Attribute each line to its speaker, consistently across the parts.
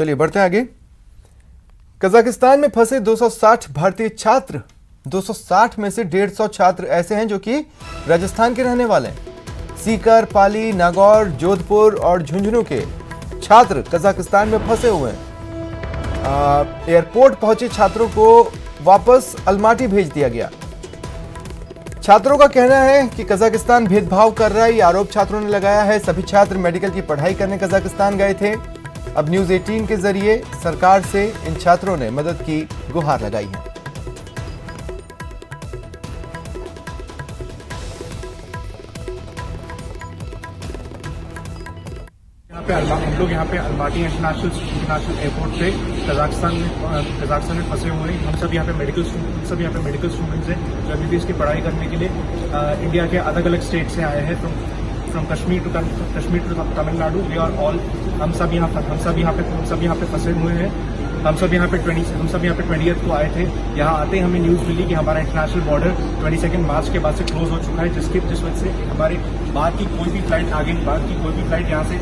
Speaker 1: चलिए बढ़ते हैं आगे। कजाकिस्तान में फंसे 260 भारतीय छात्र, 260 में से 150 छात्र ऐसे हैं जो कि राजस्थान के रहने वाले हैं। सीकर, पाली, नागौर, जोधपुर और झुंझुनू के छात्र कजाकिस्तान में फंसे हुए हैं। एयरपोर्ट पहुंचे छात्रों को वापस अलमाटी भेज दिया गया। छात्रों का कहना है कि कजाकिस्तान भेदभाव कर रहा है, ये आरोप छात्रों ने लगाया है। सभी छात्र मेडिकल की पढ़ाई करने कजाकिस्तान गए थे। अब न्यूज 18 के जरिए सरकार से इन छात्रों ने मदद की गुहार लगाई है।
Speaker 2: हम लोग यहाँ पे अलमाटी इंटरनेशनल एयरपोर्ट पे कजाकिस्तान में फंसे हुए हैं। हम सब यहाँ पे मेडिकल स्टूडेंट्स हैं जो एमबीबीएस की पढ़ाई करने के लिए इंडिया के अलग अलग स्टेट से आए हैं। From Kashmir to Tamil Nadu, we are all हम सब यहाँ पे फंसे हुए हैं। हम सब यहाँ पे 20th को आए थे। यहाँ आते ही हमें न्यूज मिली कि हमारा इंटरनेशनल बॉर्डर 22 मार्च के बाद से क्लोज हो चुका है, जिस वजह से हमारे बाद की कोई भी फ्लाइट यहाँ से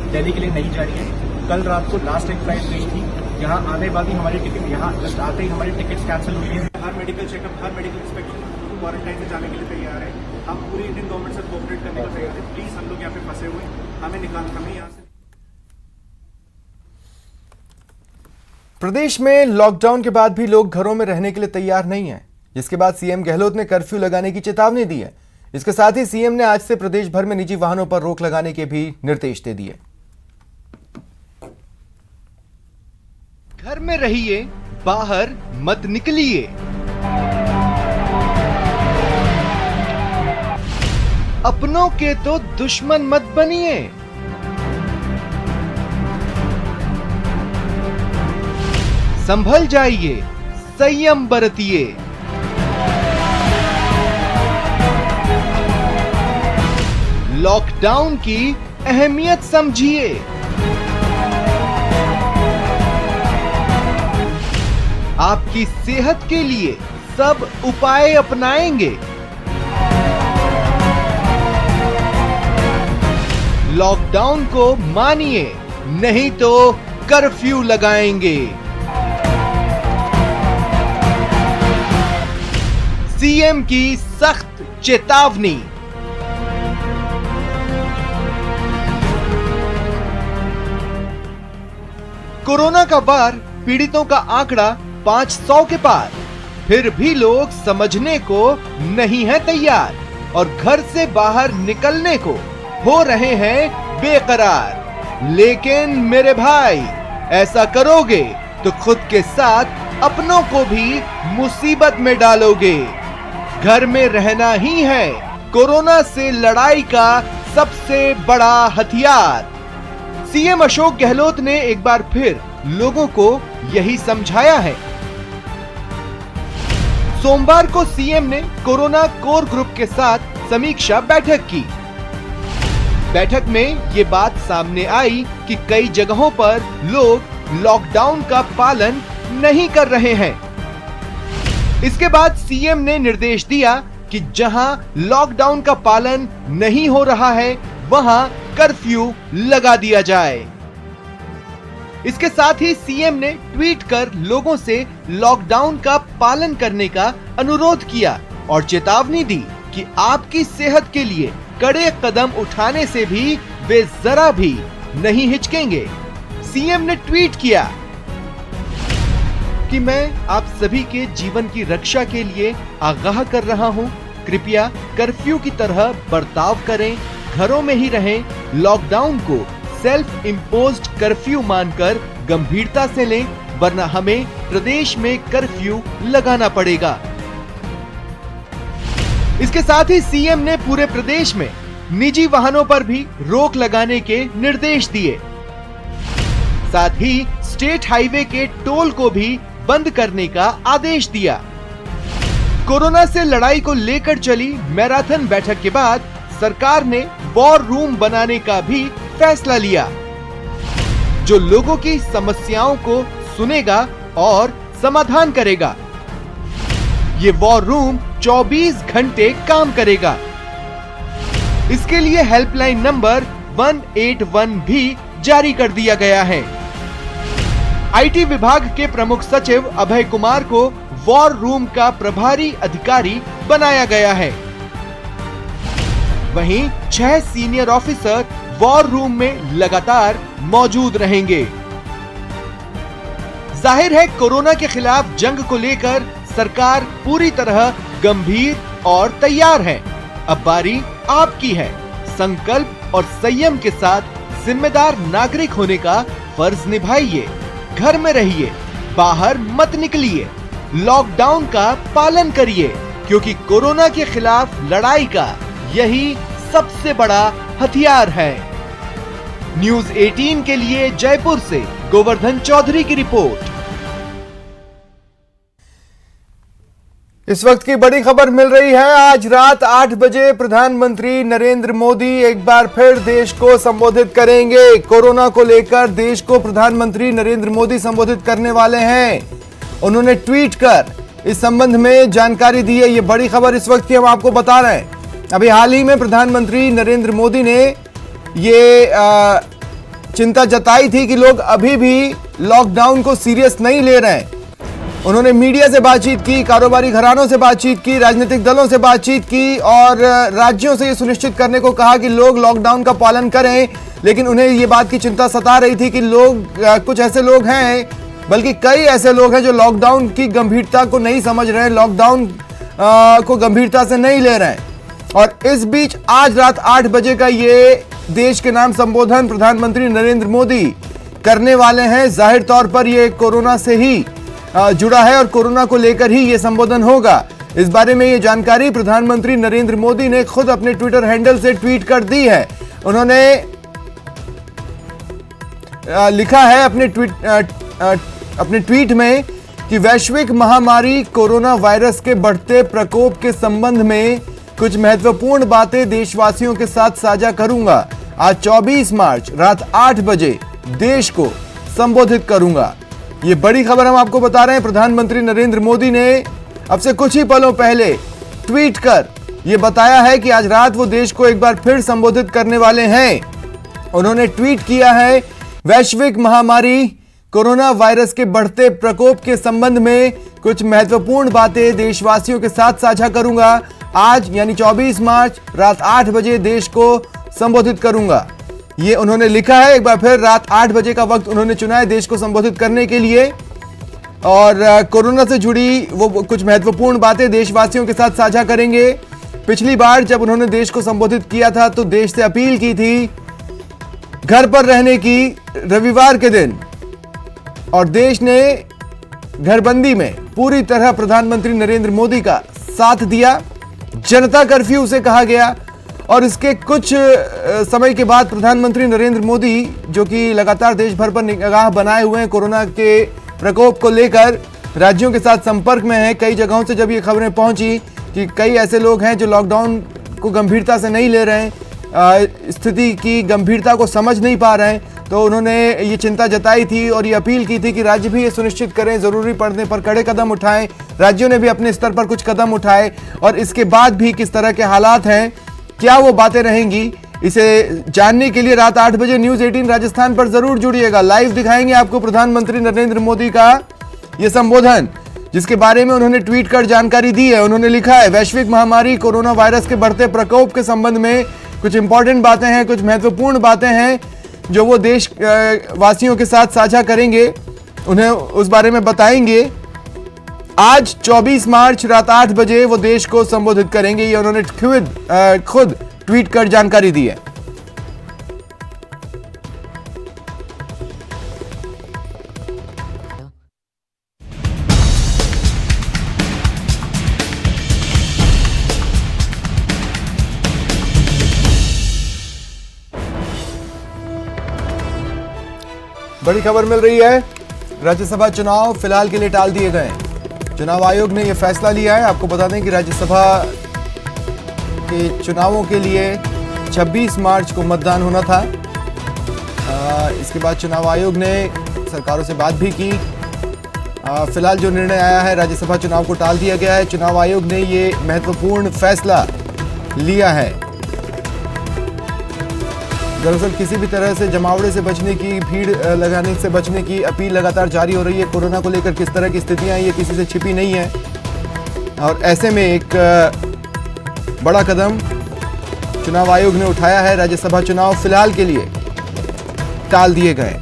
Speaker 2: दिल्ली के लिए नहीं जा रही है। कल रात को लास्ट एक फ्लाइट गई थी। यहाँ आने बाद ही हमारी टिकट, यहाँ जस्ट आते ही हमारी टिकट्स कैंसिल हुई है। हर मेडिकल चेकअप, हर मेडिकल इंस्पेक्शन क्वारंटाइन से जाने के लिए तैयार है। हम पूरी इंडियन गवर्नमेंट से कोऑपरेट करने को तैयार है। प्लीज, हम लोग यहाँ पे फंसे हुए, हमें यहाँ से।
Speaker 1: प्रदेश में लॉकडाउन के बाद भी लोग घरों में रहने के लिए तैयार नहीं है, जिसके बाद सीएम गहलोत ने कर्फ्यू लगाने की चेतावनी दी है। इसके साथ ही सीएम ने आज से प्रदेश भर में निजी वाहनों पर रोक लगाने के भी निर्देश दे दिए।
Speaker 3: घर में रहिए, बाहर मत निकलिए। अपनों के तो दुश्मन मत बनिए। संभल जाइए, संयम बरतिए। लॉकडाउन की अहमियत समझिए। आपकी सेहत के लिए सब उपाय अपनाएंगे। लॉकडाउन को मानिए, नहीं तो कर्फ्यू लगाएंगे। सीएम की सख्त चेतावनी। कोरोना का बार, पीड़ितों का आंकड़ा 500 के पार। फिर भी लोग समझने को नहीं है तैयार और घर से बाहर निकलने को हो रहे हैं बेकरार। लेकिन मेरे भाई, ऐसा करोगे तो खुद के साथ अपनों को भी मुसीबत में डालोगे। घर में रहना ही है कोरोना से लड़ाई का सबसे बड़ा हथियार। सीएम अशोक गहलोत ने एक बार फिर लोगों को यही समझाया है। सोमवार को सीएम ने कोरोना कोर ग्रुप के साथ समीक्षा बैठक की। बैठक में ये बात सामने आई कि कई जगहों पर लोग लॉकडाउन का पालन नहीं कर रहे हैं। इसके बाद सीएम ने निर्देश दिया कि जहां लॉकडाउन का पालन नहीं हो रहा है, वहां कर्फ्यू लगा दिया जाए। इसके साथ ही सीएम ने ट्वीट कर लोगों से लॉकडाउन का पालन करने का अनुरोध किया और चेतावनी दी कि आपकी सेहत के लिए कड़े कदम उठाने से भी वे जरा भी नहीं हिचकेंगे। सीएम ने ट्वीट किया कि मैं आप सभी के जीवन की रक्षा के लिए आगाह कर रहा हूं। कृपया कर्फ्यू की तरह बर्ताव करें, घरों में ही रहें। लॉकडाउन को सेल्फ इम्पोज्ड कर्फ्यू मानकर गंभीरता से लें, वरना हमें प्रदेश में कर्फ्यू लगाना पड़ेगा। इसके साथ ही सीएम ने पूरे प्रदेश में निजी वाहनों पर भी रोक लगाने के निर्देश दिए। साथ ही स्टेट हाईवे के टोल को भी बंद करने का आदेश दिया। कोरोना से लड़ाई को लेकर चली मैराथन बैठक के बाद सरकार ने वॉर रूम बनाने का भी फैसला लिया, जो लोगों की समस्याओं को सुनेगा और समाधान करेगा। ये वॉर रूम 24 घंटे काम करेगा। इसके लिए हेल्पलाइन नंबर 181 भी जारी कर दिया गया है। आईटी विभाग के प्रमुख सचिव अभय कुमार को वॉर रूम का प्रभारी अधिकारी बनाया गया है। वहीं 6 सीनियर ऑफिसर वॉर रूम में लगातार मौजूद रहेंगे। जाहिर है कोरोना के खिलाफ जंग को लेकर सरकार पूरी तरह गंभीर और तैयार है। अब बारी आपकी है। संकल्प और संयम के साथ जिम्मेदार नागरिक होने का फर्ज निभाइए। घर में रहिए, बाहर मत निकलिए, लॉकडाउन का पालन करिए, क्योंकि कोरोना के खिलाफ लड़ाई का यही सबसे बड़ा हथियार है। न्यूज़ 18 के लिए जयपुर से गोवर्धन चौधरी की रिपोर्ट।
Speaker 1: इस वक्त की बड़ी खबर मिल रही है। आज रात 8 बजे प्रधानमंत्री नरेंद्र मोदी एक बार फिर देश को संबोधित करेंगे। कोरोना को लेकर देश को प्रधानमंत्री नरेंद्र मोदी संबोधित करने वाले हैं। उन्होंने ट्वीट कर इस संबंध में जानकारी दी है। ये बड़ी खबर इस वक्त की हम आपको बता रहे हैं। अभी हाल ही में प्रधानमंत्री नरेंद्र मोदी ने ये चिंता जताई थी कि लोग अभी भी लॉकडाउन को सीरियस नहीं ले रहे हैं। उन्होंने मीडिया से बातचीत की, कारोबारी घरानों से बातचीत की, राजनीतिक दलों से बातचीत की और राज्यों से ये सुनिश्चित करने को कहा कि लोग लॉकडाउन का पालन करें। लेकिन उन्हें ये बात की चिंता सता रही थी कि कुछ ऐसे लोग हैं, बल्कि कई ऐसे लोग हैं जो लॉकडाउन की गंभीरता को नहीं समझ रहे हैं, लॉकडाउन को गंभीरता से नहीं ले रहे हैं। और इस बीच आज रात 8 बजे का ये देश के नाम संबोधन प्रधानमंत्री नरेंद्र मोदी करने वाले हैं। जाहिर तौर पर ये कोरोना से ही जुड़ा है और कोरोना को लेकर ही ये संबोधन होगा। इस बारे में ये जानकारी प्रधानमंत्री नरेंद्र मोदी ने खुद अपने ट्विटर हैंडल से ट्वीट कर दी है। उन्होंने लिखा है अपने ट्वीट में कि वैश्विक महामारी कोरोना वायरस के बढ़ते प्रकोप के संबंध में कुछ महत्वपूर्ण बातें देशवासियों के साथ साझा करूंगा। आज 24 मार्च रात 8 बजे देश को संबोधित करूंगा। ये बड़ी खबर हम आपको बता रहे हैं। प्रधानमंत्री नरेंद्र मोदी ने अब से कुछ ही पलों पहले ट्वीट कर ये बताया है कि आज रात वो देश को एक बार फिर संबोधित करने वाले हैं। उन्होंने ट्वीट किया है, वैश्विक महामारी कोरोना वायरस के बढ़ते प्रकोप के संबंध में कुछ महत्वपूर्ण बातें देशवासियों के साथ साझा करूंगा। आज यानी 24 मार्च रात 8 बजे देश को संबोधित करूंगा। ये उन्होंने लिखा है। एक बार फिर रात 8 बजे का वक्त उन्होंने चुना है देश को संबोधित करने के लिए और कोरोना से जुड़ी वो कुछ महत्वपूर्ण बातें देशवासियों के साथ साझा करेंगे। पिछली बार जब उन्होंने देश को संबोधित किया था तो देश से अपील की थी घर पर रहने की रविवार के दिन, और देश ने घरबंदी में पूरी तरह प्रधानमंत्री नरेंद्र मोदी का साथ दिया। जनता कर्फ्यू उसे कहा गया और इसके कुछ समय के बाद प्रधानमंत्री नरेंद्र मोदी, जो कि लगातार देश भर पर निगाह बनाए हुए हैं कोरोना के प्रकोप को लेकर, राज्यों के साथ संपर्क में हैं। कई जगहों से जब ये खबरें पहुंची कि कई ऐसे लोग हैं जो लॉकडाउन को गंभीरता से नहीं ले रहे हैं, स्थिति की गंभीरता को समझ नहीं पा रहे हैं, तो उन्होंने ये चिंता जताई थी और ये अपील की थी कि राज्य भी ये सुनिश्चित करें, जरूरी पड़ने पर कड़े कदम उठाएं। राज्यों ने भी अपने स्तर पर कुछ कदम उठाए और इसके बाद भी किस तरह के हालात हैं, क्या वो बातें रहेंगी, इसे जानने के लिए रात 8 बजे न्यूज़ 18 राजस्थान पर जरूर जुड़िएगा। लाइव दिखाएंगे आपको प्रधानमंत्री नरेंद्र मोदी का ये संबोधन, जिसके बारे में उन्होंने ट्वीट कर जानकारी दी है। उन्होंने लिखा है, वैश्विक महामारी कोरोना वायरस के बढ़ते प्रकोप के संबंध में कुछ इंपॉर्टेंट बातें हैं, कुछ महत्वपूर्ण बातें हैं जो वो देश वासियों के साथ साझा करेंगे, उन्हें उस बारे में बताएंगे। आज 24 मार्च रात 8 बजे वो देश को संबोधित करेंगे। ये उन्होंने खुद ट्वीट कर जानकारी दी है। बड़ी खबर मिल रही है। राज्यसभा चुनाव फिलहाल के लिए टाल दिए गए। चुनाव आयोग ने यह फैसला लिया है। आपको बता दें कि राज्यसभा के चुनावों के लिए 26 मार्च को मतदान होना था। इसके बाद चुनाव आयोग ने सरकारों से बात भी की। फिलहाल जो निर्णय आया है, राज्यसभा चुनाव को टाल दिया गया है। चुनाव आयोग ने ये महत्वपूर्ण फैसला लिया है। दरअसल किसी भी तरह से जमावड़े से बचने की, भीड़ लगाने से बचने की अपील लगातार जारी हो रही है। कोरोना को लेकर किस तरह की स्थितियां हैं ये किसी से छिपी नहीं है, और ऐसे में एक बड़ा कदम चुनाव आयोग ने उठाया है। राज्यसभा चुनाव फिलहाल के लिए टाल दिए गए।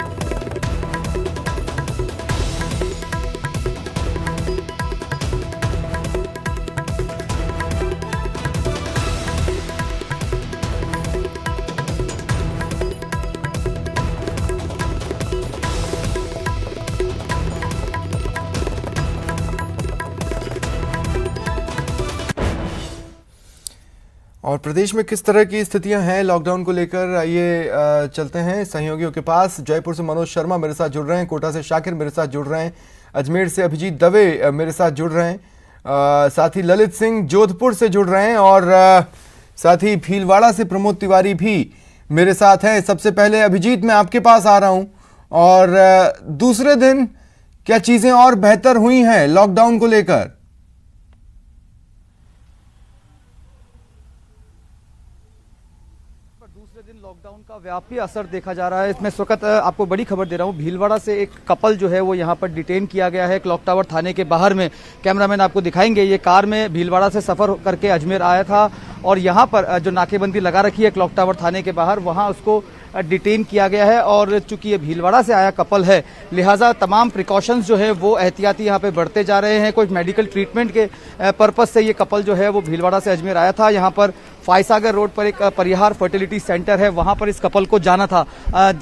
Speaker 1: और प्रदेश में किस तरह की स्थितियां हैं लॉकडाउन को लेकर, आइए चलते हैं सहयोगियों के पास। जयपुर से मनोज शर्मा मेरे साथ जुड़ रहे हैं, कोटा से शाकिर मेरे साथ जुड़ रहे हैं, अजमेर से अभिजीत दवे मेरे साथ जुड़ रहे हैं, साथ ही ललित सिंह जोधपुर से जुड़ रहे हैं, और साथ ही भीलवाड़ा से प्रमोद तिवारी भी मेरे साथ हैं। सबसे पहले अभिजीत, मैं आपके पास आ रहा हूं, और दूसरे दिन क्या चीजें और बेहतर हुई हैं लॉकडाउन को लेकर?
Speaker 4: दूसरे दिन लॉकडाउन का व्यापी असर देखा जा रहा है। इसमें इस वक्त आपको बड़ी खबर दे रहा हूं, भीलवाड़ा से एक कपल जो है वो यहां पर डिटेन किया गया है क्लॉक टावर थाने के बाहर में। कैमरामैन आपको दिखाएंगे, ये कार में भीलवाड़ा से सफर करके अजमेर आया था, और यहां पर जो नाकेबंदी लगा रखी है क्लॉक टावर थाने के बाहर, वहां उसको डिटेन किया गया है। और चूंकि ये भीलवाड़ा से आया कपल है, लिहाजा तमाम प्रिकॉशंस जो है वो एहतियाती यहाँ पे बढ़ते जा रहे हैं। कुछ मेडिकल ट्रीटमेंट के पर्पज से ये कपल जो है वो भीलवाड़ा से अजमेर आया था। यहाँ पर फायसागर रोड पर एक परिहार फर्टिलिटी सेंटर है, वहां पर इस कपल को जाना था।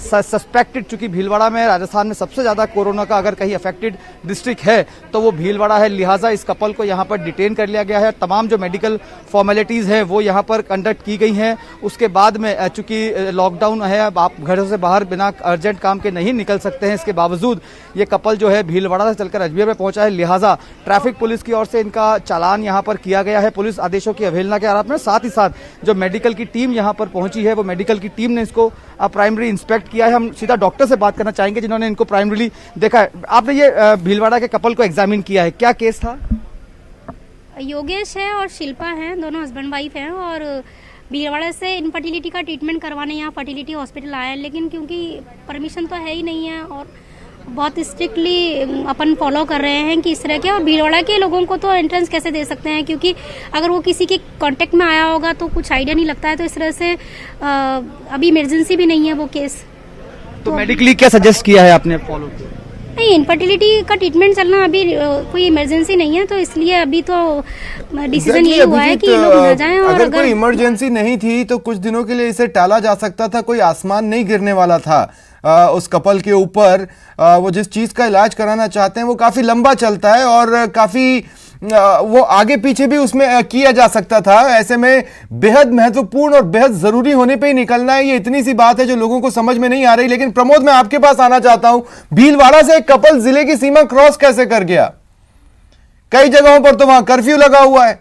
Speaker 4: सस्पेक्टेड, चूंकि भीलवाड़ा में राजस्थान में सबसे ज्यादा कोरोना का अगर कहीं अफेक्टेड डिस्ट्रिक्ट है तो वो भीलवाड़ा है, लिहाजा इस कपल को यहाँ पर डिटेन कर लिया गया है। तमाम जो मेडिकल फॉर्मेलिटीज है वो यहाँ पर कंडक्ट की गई हैं। उसके बाद में चूंकि लॉकडाउन है, अब आप घरों से बाहर बिना अर्जेंट काम के नहीं निकल सकते हैं, इसके बावजूद ये कपल जो है भीलवाड़ा से चलकर अजमेर में पहुंचा है, लिहाजा ट्रैफिक पुलिस की ओर से इनका चालान यहाँ पर किया गया है पुलिस आदेशों की अवहेलना के आरोप में। साथ ही साथ जो मेडिकल की टीम यहाँ पर पहुंची है, वो मेडिकल की टीम ने इसको प्राइमरी इंस्पेक्ट किया है। हम सीधा डॉक्टर से बात करना चाहेंगे जिन्होंने इनको प्राइमरीली देखा है। आपने ये भीलवाड़ा के कपल को एग्जामिन किया है, क्या केस था?
Speaker 5: योगेश है और शिल्पा है, दोनों हस्बैंड वाइफ हैं, और भीलवाड़ा से इनफर्टिलिटी का ट्रीटमेंट करवाने यहाँ फर्टिलिटी हॉस्पिटल आया है, लेकिन क्योंकि परमिशन तो है ही नहीं है और बहुत स्ट्रिक्टली अपन फॉलो कर रहे हैं कि इस तरह के, और भीलवाड़ा के लोगों को तो एंट्रेंस कैसे दे सकते हैं, क्योंकि अगर वो किसी के कांटेक्ट में आया होगा तो कुछ आइडिया नहीं लगता है। तो इस तरह से अभी इमरजेंसी भी नहीं है वो केस।
Speaker 4: तो मेडिकली क्या सजेस्ट किया है आपने फॉलो किया?
Speaker 5: नहीं, इनफर्टिलिटी का ट्रीटमेंट चलना अभी कोई इमरजेंसी नहीं है, तो इसलिए अभी तो डिसीजन ये हुआ है कि ये लोग न जाएं। और
Speaker 1: अगर कोई इमरजेंसी नहीं थी तो कुछ दिनों के लिए इसे टाला जा सकता था, कोई आसमान नहीं गिरने वाला था उस कपल के ऊपर। वो जिस चीज का इलाज कराना चाहते हैं वो काफी लंबा चलता है और काफी वो आगे पीछे भी उसमें किया जा सकता था। ऐसे में बेहद महत्वपूर्ण और बेहद जरूरी होने पे ही निकलना है, ये इतनी सी बात है जो लोगों को समझ में नहीं आ रही। लेकिन प्रमोद, मैं आपके पास आना चाहता हूं, भीलवाड़ा से एक कपल जिले की सीमा क्रॉस कैसे कर गया? कई जगहों पर तो वहां कर्फ्यू लगा हुआ है।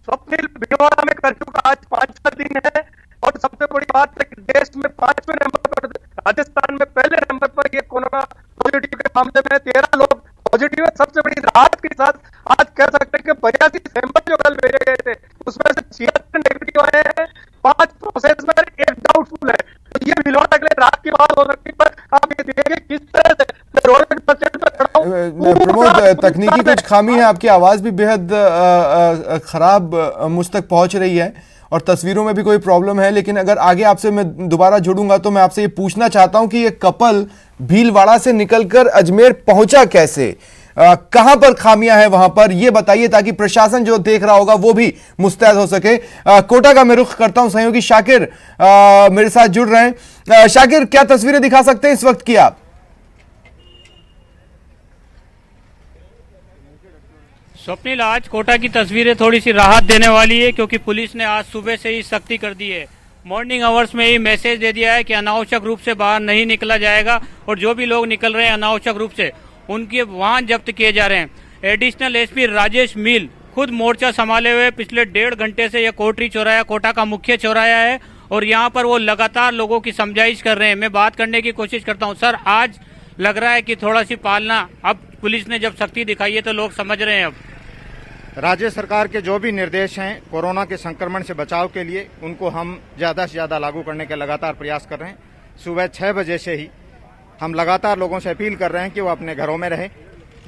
Speaker 6: स्वप्निल, भीलवाड़ा में कर्फ्यू का आज 5वां दिन है, और सबसे बड़ी बात है कि देश में 5वें नंबर पर, राजस्थान में पहले नंबर पर ये कोरोना पॉजिटिव के मामले में 13 लोग पॉजिटिव है। सबसे बड़ी राहत के साथ आज कह सकते हैं कि 82 सैंपल जो कल भेजे गए थे उसमें से 76 नेगेटिव आए हैं, 5 प्रोसेस में, 1 डाउटफुल है। तो ये भीलवाड़ा के लिए राहत की बात हो सकती है। पर आप ये देखिए किस तरह से रोड पर खड़ा हूं।
Speaker 1: प्रमोद, तकनीकी कुछ खामी है, आपकी आवाज भी बेहद खराब मुझ तक पहुंच रही है और तस्वीरों में भी कोई प्रॉब्लम है। लेकिन अगर आगे आपसे मैं दोबारा जुड़ूंगा तो मैं आपसे ये पूछना चाहता हूं कि ये कपल भीलवाड़ा से निकलकर अजमेर पहुंचा कैसे, कहां पर खामियां हैं वहां पर, ये बताइए ताकि प्रशासन जो देख रहा होगा वो भी मुस्तैद हो सके। कोटा का मैं रुख करता हूं, सहयोगी शाकिर मेरे साथ जुड़ रहे हैं। शाकिर, क्या तस्वीरें दिखा सकते हैं इस वक्त की आप?
Speaker 7: स्वप्निल, आज कोटा की तस्वीरें थोड़ी सी राहत देने वाली है, क्योंकि पुलिस ने आज सुबह से ही सख्ती कर दी है। मॉर्निंग आवर्स में ही मैसेज दे दिया है कि अनावश्यक रूप से बाहर नहीं निकला जाएगा, और जो भी लोग निकल रहे हैं अनावश्यक रूप से उनके वाहन जब्त किए जा रहे हैं। एडिशनल एसपी राजेश मील खुद मोर्चा संभाले हुए पिछले 1.5 घंटे से यह कोटरी चौराया कोटा का मुख्य चौराया है, और यहाँ पर वो लगातार लोगों की समझाइश कर रहे हैं। मैं बात करने की कोशिश करता हूँ। सर, आज लग रहा है कि थोड़ा सी पालना, अब पुलिस ने जब सख्ती दिखाई है तो लोग समझ रहे हैं। अब
Speaker 8: राज्य सरकार के जो भी निर्देश हैं कोरोना के संक्रमण से बचाव के लिए, उनको हम ज़्यादा से ज़्यादा लागू करने के लगातार प्रयास कर रहे हैं। सुबह 6 बजे से ही हम लगातार लोगों से अपील कर रहे हैं कि वो अपने घरों में रहें।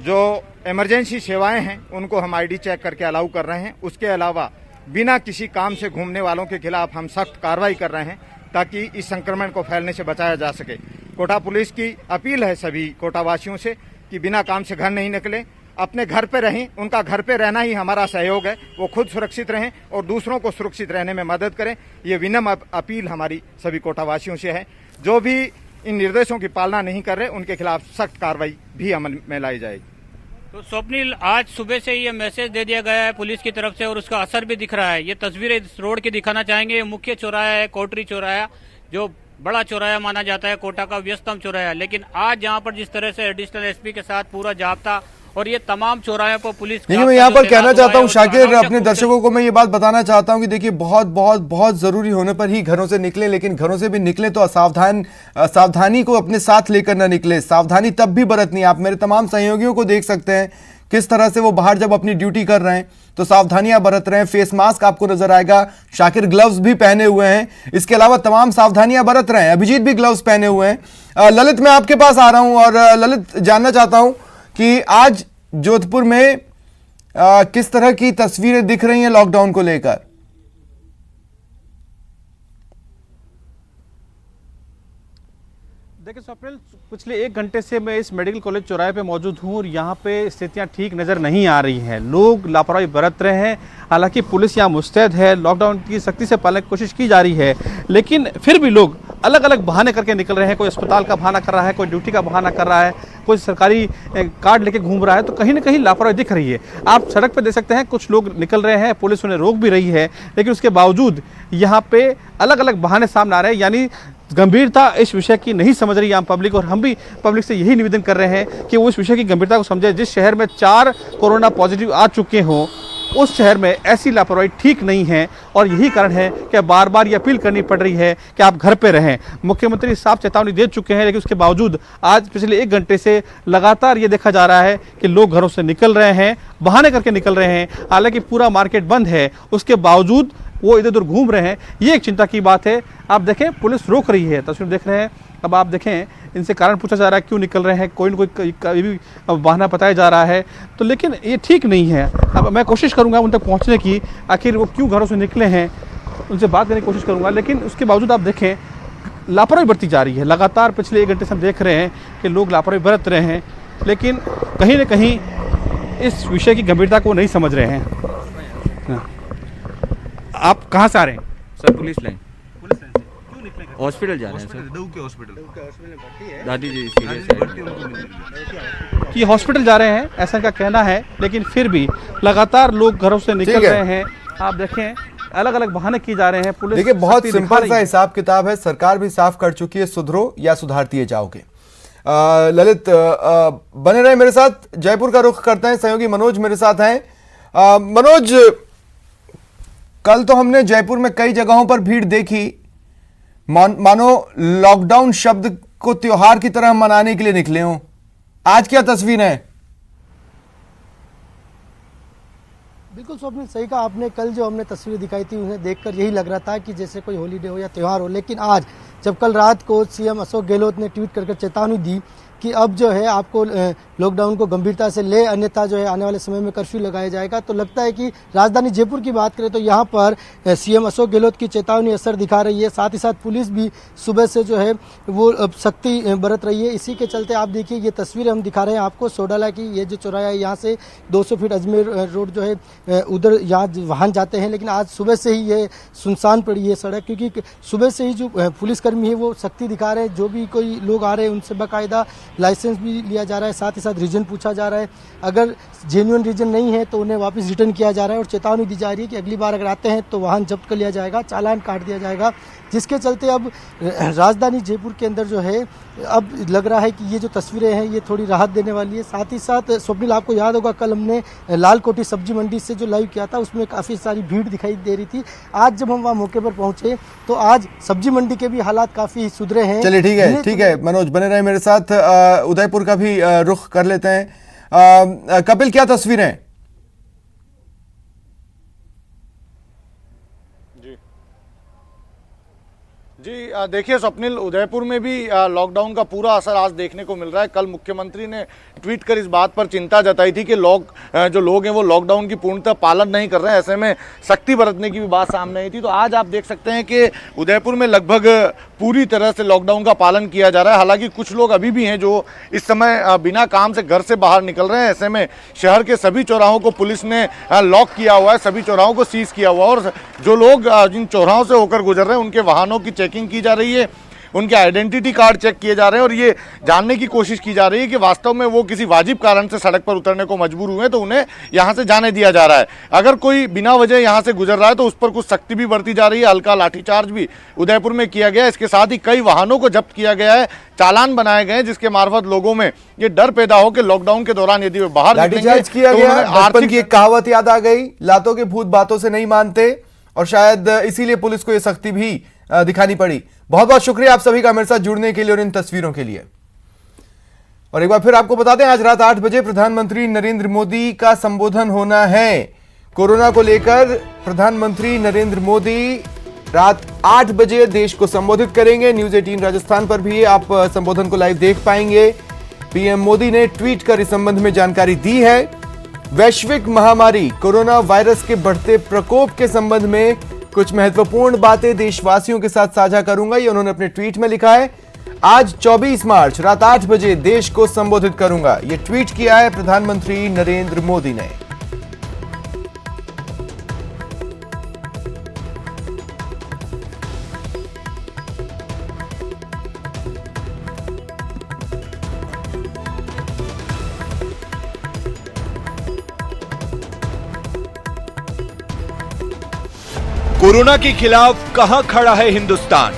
Speaker 8: जो इमरजेंसी सेवाएं हैं उनको हम आईडी चेक करके अलाउ कर रहे हैं। उसके अलावा बिना किसी काम से घूमने वालों के खिलाफ हम सख्त कार्रवाई कर रहे हैं ताकि इस संक्रमण को फैलने से बचाया जा सके। कोटा पुलिस की अपील है सभी कोटावासियों से कि बिना काम से घर नहीं निकलें, अपने घर पे रहें। उनका घर पे रहना ही हमारा सहयोग है। वो खुद सुरक्षित रहें और दूसरों को सुरक्षित रहने में मदद करें। ये विनम्र अपील हमारी सभी कोटावासियों से है। जो भी इन निर्देशों की पालना नहीं कर रहे उनके खिलाफ सख्त कार्रवाई भी अमल में लाई जाएगी।
Speaker 7: तो स्वप्निल, आज सुबह से ये मैसेज दे दिया गया है पुलिस की तरफ से और उसका असर भी दिख रहा है। ये तस्वीरें इस रोड की दिखाना चाहेंगे। ये मुख्य चौराहा है, कोटरी चौराहा, जो बड़ा चौराहा माना जाता है, कोटा का व्यस्तम चौराहा। लेकिन आज यहाँ पर जिस तरह से एडिशनल एसपी के साथ पूरा जाब्ता और ये तमाम चौराहे पर पुलिस,
Speaker 1: देखिए मैं यहाँ पर कहना चाहता हूँ शाकिर, अपने दर्शकों को मैं ये बात बताना चाहता हूँ कि देखिए बहुत बहुत बहुत जरूरी होने पर ही घरों से निकले, लेकिन घरों से भी निकले तो सावधानी को अपने साथ लेकर ना निकले। सावधानी तब भी बरतनी। आप मेरे तमाम सहयोगियों को देख सकते हैं किस तरह से वो बाहर जब अपनी ड्यूटी कर रहे हैं तो सावधानियां बरत रहे हैं। फेस मास्क आपको नजर आएगा, शाकिर ग्लव्स भी पहने हुए हैं, इसके अलावा तमाम सावधानियां बरत रहे हैं। अभिजीत भी ग्लव्स पहने हुए हैं। ललित, मैं आपके पास आ रहा हूं और ललित जानना चाहता हूं कि आज जोधपुर में किस तरह की तस्वीरें दिख रही हैं लॉकडाउन को लेकर।
Speaker 2: देखिए स्वप्निल, पिछले 1 घंटे से मैं इस मेडिकल कॉलेज चौराहे पे मौजूद हूँ और यहाँ पे स्थितियाँ ठीक नज़र नहीं आ रही हैं। लोग लापरवाही बरत रहे हैं। हालांकि पुलिस यहाँ मुस्तैद है, लॉकडाउन की सख्ती से पालने की कोशिश की जा रही है, लेकिन फिर भी लोग अलग अलग बहाने करके निकल रहे हैं। कोई अस्पताल का बहाना कर रहा है, कोई ड्यूटी का बहाना कर रहा है, कोई सरकारी कार्ड लेके घूम रहा है। तो कहीं ना कहीं लापरवाही दिख रही है। आप सड़क पर देख सकते हैं, कुछ लोग निकल रहे हैं, पुलिस उन्हें रोक भी रही है, लेकिन उसके बावजूद यहाँ पे अलग अलग बहाने सामने आ रहे हैं। यानी गंभीरता इस विषय की नहीं समझ रही आम पब्लिक, और हम भी पब्लिक से यही निवेदन कर रहे हैं कि वो इस विषय की गंभीरता को समझे। जिस शहर में 4 कोरोना पॉजिटिव आ चुके हों उस शहर में ऐसी लापरवाही ठीक नहीं है, और यही कारण है कि बार बार ये अपील करनी पड़ रही है कि आप घर पे रहें। मुख्यमंत्री साफ चेतावनी दे चुके हैं, लेकिन उसके बावजूद आज पिछले 1 घंटे से लगातार ये देखा जा रहा है कि लोग घरों से निकल रहे हैं, बहाने करके निकल रहे हैं। हालांकि पूरा मार्केट बंद है, उसके बावजूद वो इधर उधर घूम रहे हैं। ये एक चिंता की बात है। आप देखें, पुलिस रोक रही है, तस्वीर देख रहे हैं। अब आप देखें, इनसे कारण पूछा जा रहा है क्यों निकल रहे हैं, कोई न कोई भी बहाना बताया जा रहा है। तो लेकिन ये ठीक नहीं है। अब मैं कोशिश करूंगा उन तक पहुंचने की, आखिर वो क्यों घरों से निकले हैं, उनसे बात करने की कोशिश करूंगा। लेकिन उसके बावजूद आप देखें, लापरवाही बरती जा रही है। लगातार पिछले 1 घंटे से हम देख रहे हैं कि लोग लापरवाही बरत रहे हैं, लेकिन कहीं ना कहीं इस विषय की गंभीरता को नहीं समझ रहे हैं। आप कहाँ से आ रहे हैं?
Speaker 9: Sir police line
Speaker 2: police line से क्यों निकले?
Speaker 9: हॉस्पिटल जा रहे हैं सर।
Speaker 2: दऊ के हॉस्पिटल
Speaker 9: दादी जी सीरियस है।
Speaker 2: कि हॉस्पिटल जा रहे हैं, ऐसा का कहना है, लेकिन फिर भी लगातार लोग घरों से निकल रहे हैं। आप देखें, अलग अलग बहाने किए जा रहे हैं। पुलिस
Speaker 1: देखिए बहुत सिंपल सा हिसाब किताब है, सरकार भी साफ कर चुकी है, सुधरो या सुधारती जाओगे। ललित बने रहे मेरे साथ। जयपुर का रुख करते हैं, सहयोगी मनोज मेरे साथ हैं। मनोज, कल तो हमने जयपुर में कई जगहों पर भीड़ देखी, मानो लॉकडाउन शब्द को त्योहार की तरह मनाने के लिए निकले हों। आज क्या तस्वीर है?
Speaker 10: बिल्कुल स्वप्निल, सही कहा आपने। कल जो हमने तस्वीरें दिखाई थी उन्हें देखकर यही लग रहा था कि जैसे कोई हॉलीडे हो या त्यौहार हो, लेकिन आज जब कल रात को सीएम अशोक गहलोत ने ट्वीट कर चेतावनी दी कि अब जो है आपको लॉकडाउन को गंभीरता से ले, अन्यथा जो है आने वाले समय में कर्फ्यू लगाया जाएगा, तो लगता है कि राजधानी जयपुर की बात करें तो यहाँ पर सीएम अशोक गहलोत की चेतावनी असर दिखा रही है। साथ ही साथ पुलिस भी सुबह से जो है वो सख्ती बरत रही है। इसी के चलते आप देखिए, ये तस्वीरें हम दिखा रहे हैं आपको सोडाला की। ये जो चौराहा है, यहाँ से 200 फीट अजमेर रोड जो है उधर यहाँ वाहन जाते हैं, लेकिन आज सुबह से ही ये सुनसान पड़ी है सड़क, क्योंकि सुबह से ही जो पुलिसकर्मी है वो सख्ती दिखा रहे हैं। जो भी कोई लोग आ रहे हैं उनसे बाकायदा लाइसेंस भी लिया जा रहा है, साथ ही साथ रीजन पूछा जा रहा है। अगर जेन्युइन रीजन नहीं है तो उन्हें वापस रिटर्न किया जा रहा है, और चेतावनी दी जा रही है कि अगली बार अगर आते हैं तो वाहन जब्त कर लिया जाएगा, चालान काट दिया जाएगा। जिसके चलते अब राजधानी जयपुर के अंदर जो है अब लग रहा है कि ये जो तस्वीरें हैं ये थोड़ी राहत देने वाली है। साथ ही साथ स्वप्निल, आपको याद होगा कल हमने लाल कोठी सब्जी मंडी से जो लाइव किया था उसमें काफ़ी सारी भीड़ दिखाई दे रही थी। आज जब हम वहाँ मौके पर पहुंचे तो आज सब्जी मंडी के भी हालात काफ़ी सुधरे हैं।
Speaker 1: चलिए ठीक है मनोज, बने रहे मेरे साथ। उदयपुर का भी रुख कर लेते हैं। कपिल, क्या तस्वीरें?
Speaker 8: जी देखिए स्वप्निल, उदयपुर में भी लॉकडाउन का पूरा असर आज देखने को मिल रहा है। कल मुख्यमंत्री ने ट्वीट कर इस बात पर चिंता जताई थी कि जो लोग हैं वो लॉकडाउन की पूर्णतः पालन नहीं कर रहे हैं, ऐसे में सख्ती बरतने की भी बात सामने आई थी। तो आज आप देख सकते हैं कि उदयपुर में लगभग पूरी तरह से लॉकडाउन का पालन किया जा रहा है। हालांकि कुछ लोग अभी भी हैं जो इस समय बिना काम से घर से बाहर निकल रहे हैं। ऐसे में शहर के सभी चौराहों को पुलिस ने लॉक किया हुआ है, सभी चौराहों को सीज किया हुआ है और जो लोग जिन चौराहों से होकर गुजर रहे हैं उनके वाहनों की चेकिंग की जा रही है, उनके आइडेंटिटी कार्ड चेक किए जा रहे हैं और ये जानने की कोशिश की जा रही है कि वास्तव में वो किसी वाजिब कारण से सड़क पर उतरने को मजबूर हुए तो उन्हें यहां से जाने दिया जा रहा है। अगर कोई बिना वजह यहां से गुजर रहा है तो उस पर कुछ सख्ती भी बरती जा रही है। हल्का लाठीचार्ज भी उदयपुर में किया गया है। इसके साथ ही कई वाहनों को जब्त किया गया है, चालान बनाए गए हैं, जिसके मार्फत लोगों में ये डर पैदा हो कि लॉकडाउन के दौरान यदि वे बाहर
Speaker 1: लाठीचार्ज किया गया। बचपन की एक कहावत याद आ गई, लातों के भूत बातों से नहीं मानते, और शायद इसीलिए पुलिस को यह सख्ती भी दिखानी पड़ी। बहुत बहुत शुक्रिया आप सभी का मेरे साथ जुड़ने के लिए और इन तस्वीरों के लिए। और एक बार फिर आपको बता दें, आज रात 8 बजे प्रधानमंत्री नरेंद्र मोदी का संबोधन होना है। कोरोना को लेकर प्रधानमंत्री नरेंद्र मोदी रात 8 बजे देश को संबोधित करेंगे। न्यूज 18 राजस्थान पर भी आप संबोधन को लाइव देख पाएंगे। पीएम मोदी ने ट्वीट कर इस संबंध में जानकारी दी है। वैश्विक महामारी कोरोना वायरस के बढ़ते प्रकोप के संबंध में कुछ महत्वपूर्ण बातें देशवासियों के साथ साझा करूंगा, ये उन्होंने अपने ट्वीट में लिखा है। आज 24 मार्च रात 8 बजे देश को संबोधित करूंगा, ये ट्वीट किया है प्रधानमंत्री नरेंद्र मोदी ने।
Speaker 3: कोरोना के खिलाफ कहां खड़ा है हिंदुस्तान?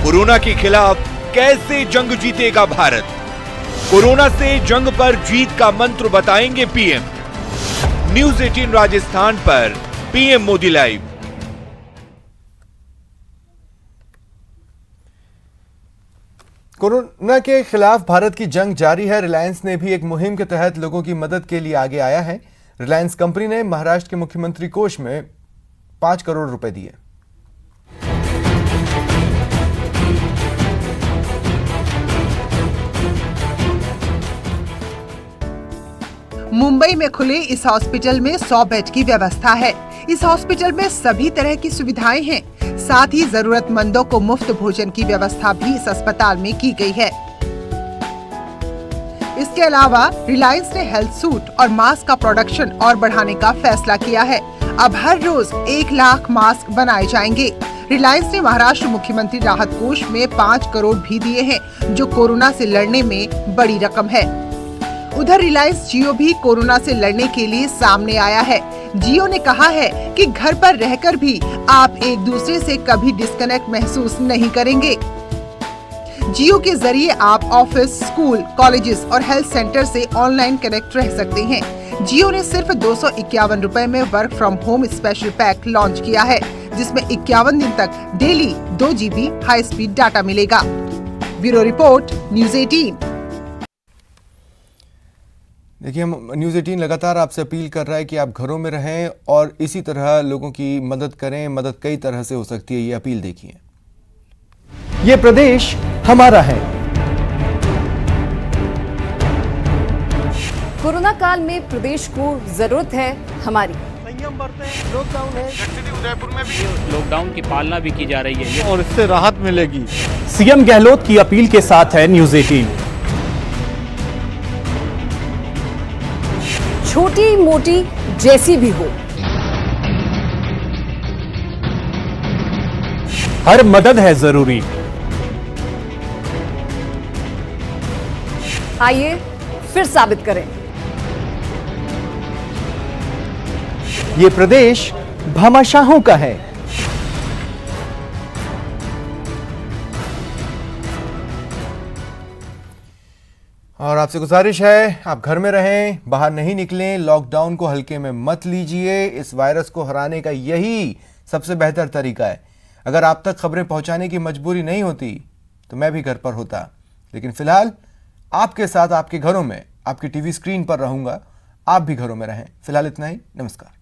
Speaker 3: कोरोना के खिलाफ कैसे जंग जीतेगा भारत? कोरोना से जंग पर जीत का मंत्र बताएंगे पीएम। न्यूज 18 राजस्थान पर पीएम मोदी लाइव।
Speaker 1: कोरोना के खिलाफ भारत की जंग जारी है। रिलायंस ने भी एक मुहिम के तहत लोगों की मदद के लिए आगे आया है। रिलायंस कंपनी ने महाराष्ट्र के मुख्यमंत्री कोष में 5 करोड़ रुपए दिए।
Speaker 11: मुंबई में खुले इस हॉस्पिटल में 100 बेड की व्यवस्था है। इस हॉस्पिटल में सभी तरह की सुविधाएं हैं, साथ ही जरूरतमंदों को मुफ्त भोजन की व्यवस्था भी इस अस्पताल में की गई है। इसके अलावा रिलायंस ने हेल्थ सूट और मास्क का प्रोडक्शन और बढ़ाने का फैसला किया है। अब हर रोज 1 लाख मास्क बनाए जाएंगे। रिलायंस ने महाराष्ट्र मुख्यमंत्री राहत कोष में 5 करोड़ भी दिए हैं, जो कोरोना से लड़ने में बड़ी रकम है। उधर रिलायंस जियो भी कोरोना से लड़ने के लिए सामने आया है। जियो ने कहा है कि घर पर रहकर भी आप एक दूसरे से कभी डिस्कनेक्ट महसूस नहीं करेंगे। जियो के जरिए आप ऑफिस, स्कूल, कॉलेजेस और हेल्थ सेंटर से ऑनलाइन कनेक्ट रह सकते हैं। जियो ने सिर्फ 251 रुपए में work from home special pack launch किया है, जिसमें 51 दिन तक daily 2 GB high speed data मिलेगा। Bureau report, News 18।
Speaker 1: देखिए, हम न्यूज 18 लगातार आपसे अपील कर रहा है कि आप घरों में रहें और इसी तरह लोगों की मदद करें। मदद कई तरह से हो सकती है, ये अपील देखिए।
Speaker 12: ये प्रदेश हमारा है।
Speaker 13: कोरोना काल में प्रदेश को जरूरत है हमारी।
Speaker 6: संयम बरतें, लॉकडाउन है।
Speaker 8: उदयपुर में भी
Speaker 7: लॉकडाउन की पालना भी की जा रही है
Speaker 8: और इससे राहत मिलेगी।
Speaker 12: सीएम गहलोत की अपील के साथ है न्यूज 18।
Speaker 13: छोटी मोटी जैसी भी हो,
Speaker 12: हर मदद है जरूरी।
Speaker 13: आइए फिर साबित करें,
Speaker 12: ये प्रदेश भामाशाहों का है।
Speaker 1: और आपसे गुजारिश है, आप घर में रहें, बाहर नहीं निकलें, लॉकडाउन को हल्के में मत लीजिए। इस वायरस को हराने का यही सबसे बेहतर तरीका है। अगर आप तक खबरें पहुंचाने की मजबूरी नहीं होती तो मैं भी घर पर होता, लेकिन फिलहाल आपके साथ आपके घरों में, आपकी टीवी स्क्रीन पर रहूंगा। आप भी घरों में रहें। फिलहाल इतना ही, नमस्कार।